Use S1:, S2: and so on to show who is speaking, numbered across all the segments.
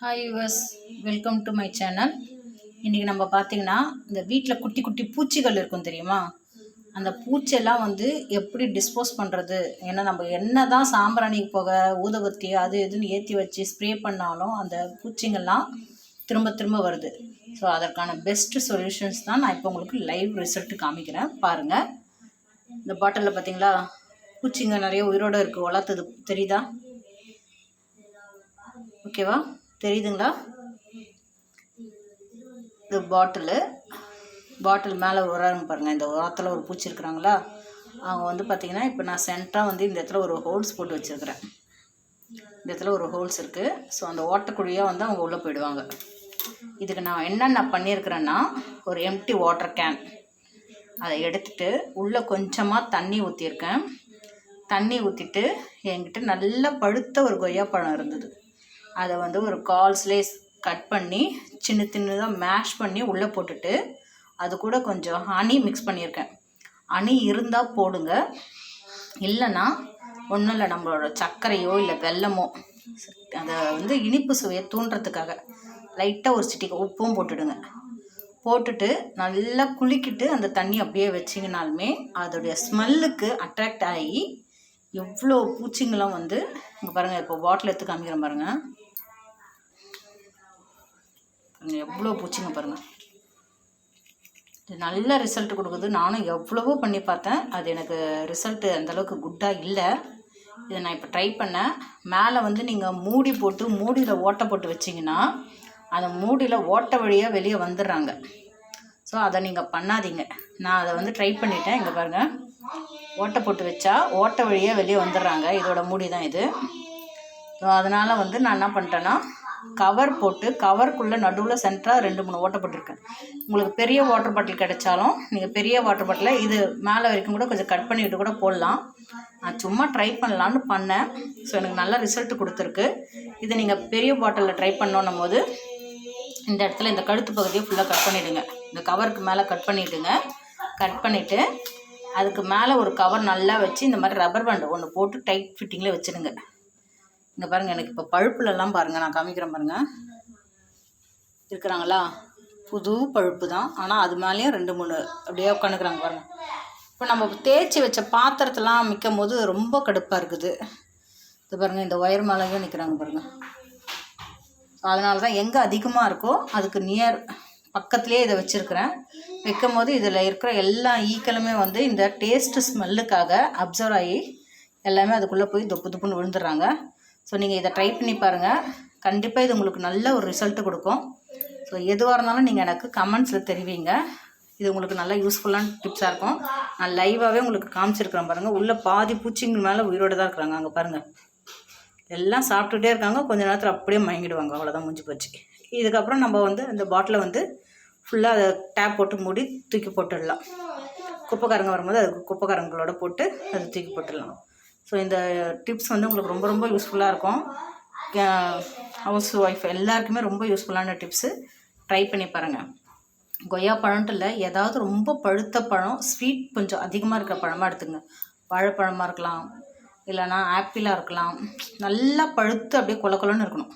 S1: Hi viewers, welcome to my channel. இன்றைக்கி நம்ம பார்த்திங்கன்னா இந்த வீட்டில் குட்டி குட்டி பூச்சிகள் இருக்கும் தெரியுமா? அந்த பூச்செல்லாம் எப்படி டிஸ்போஸ் பண்ணுறது? ஏன்னா நம்ம என்ன தான் சாம்பிராணி புகை ஊதுபத்தி அது இதுன்னு ஏற்றி வச்சு ஸ்ப்ரே பண்ணாலும் அந்த பூச்சிங்கள்லாம் திரும்ப திரும்ப வருது. ஸோ அதற்கான பெஸ்ட்டு சொல்யூஷன்ஸ் தான் நான் இப்போ உங்களுக்கு லைவ் ரிசல்ட்டு காமிக்கிறேன், பாருங்கள். இந்த பாட்டிலில் பார்த்திங்களா பூச்சிங்க நிறைய உயிரோடு இருக்குது, வளர்த்துது தெரியுதா? ஓகேவா, தெரியுதுங்களா? இது பாட்டில் மேலே உராங்க பாருங்கள். இந்த உரத்தில் ஒரு பூச்சி இருக்கிறாங்களா, அவங்க பார்த்திங்கன்னா இப்போ நான் சென்டராக இந்த இடத்துல ஒரு ஹோல்ஸ் போட்டு வச்சுருக்கிறேன். இந்த இடத்துல ஒரு ஹோல்ஸ் இருக்குது. ஸோ அந்த ஓட்டக்குழியாக அவங்க உள்ளே போயிடுவாங்க. இதுக்கு நான் என்னென்ன பண்ணியிருக்கிறேன்னா, ஒரு எம்டி வாட்டர் கேன் அதை எடுத்துகிட்டு உள்ளே கொஞ்சமாக தண்ணி ஊற்றிருக்கேன். தண்ணி ஊற்றிட்டு என்கிட்ட நல்லா பழுத்த ஒரு கொய்யாப்பழம் இருந்தது. அதை ஒரு கால் ஸ்லைஸ் கட் பண்ணி சின்னதாக மேஷ் பண்ணி உள்ளே போட்டுட்டு அது கூட கொஞ்சம் ஹனி மிக்ஸ் பண்ணியிருக்கேன். ஹனி இருந்தால் போடுங்க, இல்லைன்னா ஒன்றும் இல்லை, நம்மளோட சர்க்கரையோ இல்லை வெல்லமோ அதை இனிப்பு சுவையை தூண்டுறதுக்காக லைட்டாக ஒரு சிட்டிக்கு உப்பும் போட்டுடுங்க. போட்டுட்டு நல்லா குளிக்கிட்டு அந்த தண்ணி அப்படியே வச்சிங்கனாலுமே அதோடைய ஸ்மெல்லுக்கு அட்ராக்ட் ஆகி எவ்வளோ பூச்சிங்களும் இங்கே பாருங்கள். இப்போ பாட்டில் எடுத்து காமிக்கிறேன் பாருங்கள். எவ்வளோ பூச்சிங்க பாருங்கள். இது நல்ல ரிசல்ட் கொடுக்குது. நானும் எவ்வளவோ பண்ணி பார்த்தேன், அது எனக்கு ரிசல்ட்டு அந்தளவுக்கு குட்டாக இல்லை. இதை நான் இப்போ ட்ரை பண்ணேன். மேலே நீங்கள் மூடி போட்டு மூடியில் ஓட்டை போட்டு வச்சிங்கன்னா அந்த மூடியில் ஓட்டை வழியாக வெளியே வந்துடுறாங்க. ஸோ அதை நீங்கள் பண்ணாதீங்க. நான் அதை ட்ரை பண்ணிட்டேன். இங்கே பாருங்கள், ஓட்டை போட்டு வச்சா ஓட்டை வழியாக வெளியே வந்துடுறாங்க. இதோட மூடி தான் இது. ஸோ அதனால் நான் என்ன பண்ணிட்டேன்னா, கவர் போட்டு கவருக்குள்ளே நடுவில் சென்டராக 2-3 ஓட்டை போட்டிருக்கேன். உங்களுக்கு பெரிய வாட்டர் பாட்டில் கிடைச்சாலும் நீங்கள் பெரிய வாட்டர் பாட்டில் இது மேலே வரைக்கும் கூட கொஞ்சம் கட் பண்ணிவிட்டு கூட போடலாம். நான் சும்மா ட்ரை பண்ணலான்னு பண்ணேன். ஸோ எனக்கு நல்ல ரிசல்ட் கொடுத்துருக்கு. இது நீங்கள் பெரிய பாட்டிலில் ட்ரை பண்ணோன்னும் போது இந்த இடத்துல இந்த கழுத்து பகுதியை ஃபுல்லாக கட் பண்ணிவிடுங்க. இந்த கவருக்கு மேலே கட் பண்ணிவிடுங்க. கட் பண்ணிவிட்டு அதுக்கு மேலே ஒரு கவர் நல்லா வச்சு இந்த மாதிரி ரப்பர் பேண்டு ஒன்று போட்டு டைட் ஃபிட்டிங்கில் வச்சுடுங்க. இங்கே பாருங்கள், எனக்கு இப்போ பழுப்புலலாம் பாருங்கள், நான் காமிக்கிறேன் பாருங்கள். இருக்கிறாங்களா, புது பழுப்பு தான், ஆனால் அது மேலேயும் 2-3 அப்படியே உட்காந்துக்கிறாங்க பாருங்கள். இப்போ நம்ம தேய்ச்சி வச்ச பாத்திரத்தெல்லாம் மிக்கும் போது ரொம்ப கடுப்பாக இருக்குது. இது பாருங்கள், இந்த ஒயர் மேலேயும் நிற்கிறாங்க பாருங்கள். அதனால தான் எங்கே அதிகமாக இருக்கோ அதுக்கு நியர் பக்கத்துலேயே இதை வச்சுருக்கிறேன். வைக்கும் போது இதில் இருக்கிற எல்லா ஈக்களுமே இந்த டேஸ்ட்டு ஸ்மெல்லுக்காக அப்சர்வ் ஆகி எல்லாமே அதுக்குள்ளே போய் துப்புன்னு விழுந்துடுறாங்க. ஸோ நீங்கள் இதை ட்ரை பண்ணி பாருங்கள். கண்டிப்பாக இது உங்களுக்கு நல்ல ஒரு ரிசல்ட்டு கொடுக்கும். ஸோ எதுவாக இருந்தாலும் நீங்கள் எனக்கு கமெண்ட்ஸில் தெரிவிங்க. இது உங்களுக்கு நல்லா யூஸ்ஃபுல்லான டிப்ஸாக இருக்கும். நான் லைவாகவே உங்களுக்கு காமிச்சிருக்கிறேன் பாருங்கள். உள்ளே பாதி பூச்சிங்க மேலே உயிரோடு தான் இருக்கிறாங்க. அங்கே பாருங்கள், எல்லாம் சாப்பிட்டுட்டே இருக்காங்க. கொஞ்ச நேரத்தில் அப்படியே மயங்கிடுவாங்க. அவ்வளோதான், முடிஞ்சு போச்சு. இதுக்கப்புறம் நம்ம இந்த பாட்டிலை ஃபுல்லாக அதை டேப் போட்டு மூடி தூக்கி போட்டுடலாம். குப்பைக்காரங்க வரும்போது அதுக்கு குப்பைக்காரங்களோட போட்டு அதை தூக்கி போட்டுடலாம். ஸோ இந்த டிப்ஸ் உங்களுக்கு ரொம்ப ரொம்ப யூஸ்ஃபுல்லாக இருக்கும். ஹவுஸ் ஒய்ஃப் எல்லாருக்குமே ரொம்ப யூஸ்ஃபுல்லான டிப்ஸு. ட்ரை பண்ணி பாருங்கள். கொய்யா பழம்ட்டு இல்லை, ஏதாவது ரொம்ப பழுத்த பழம், ஸ்வீட் கொஞ்சம் அதிகமாக இருக்கிற பழமாக எடுத்துங்க. வாழைப்பழமாக இருக்கலாம், இல்லைனா ஆப்பிளாக இருக்கலாம். நல்லா பழுத்து அப்படியே கொலன்னு இருக்கணும்.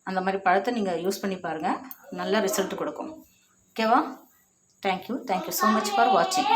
S1: அந்த மாதிரி பழத்தை நீங்கள் யூஸ் பண்ணி பாருங்கள், நல்ல ரிசல்ட் கொடுக்கும். ஓகேவா? தேங்க்யூ ஸோ மச் ஃபார் வாட்சிங்.